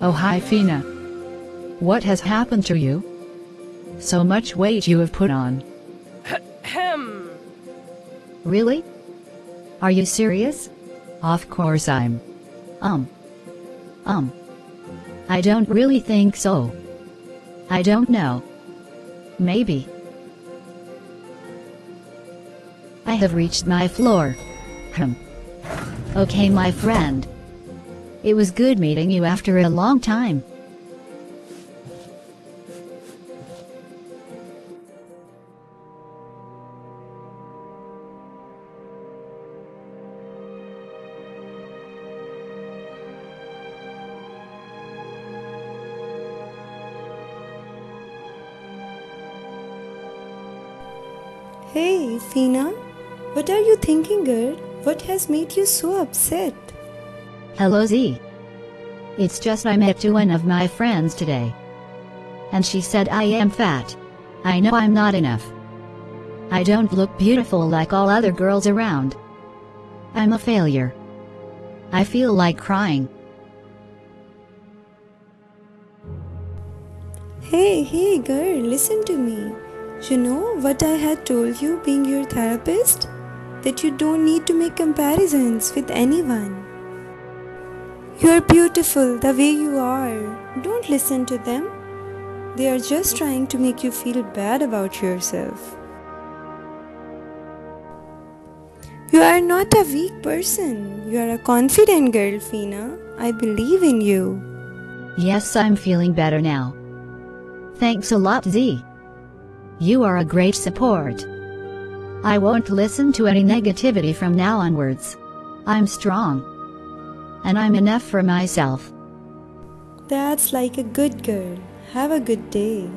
Oh hi Fina. What has happened to you? So much weight you have put on. Ahem. Really? Are you serious? Of course I'm. I don't really think so. I don't know. Maybe. I have reached my floor. Okay my friend. It was good meeting you after a long time. Hey, Fina, what are you thinking, girl? What has made you so upset? Hello Z. It's just I met one of my friends today. And she said I am fat. I know I'm not enough. I don't look beautiful like all other girls around. I'm a failure. I feel like crying. Hey, girl, listen to me. You know what I had told you being your therapist? That you don't need to make comparisons with anyone. You're beautiful the way you are. Don't listen to them. They are just trying to make you feel bad about yourself. You are not a weak person. You are a confident girl, Fina. I believe in you. Yes, I'm feeling better now. Thanks a lot Z. You are a great support. I won't listen to any negativity from now onwards. I'm strong. And I'm enough for myself. That's like a good girl. Have a good day.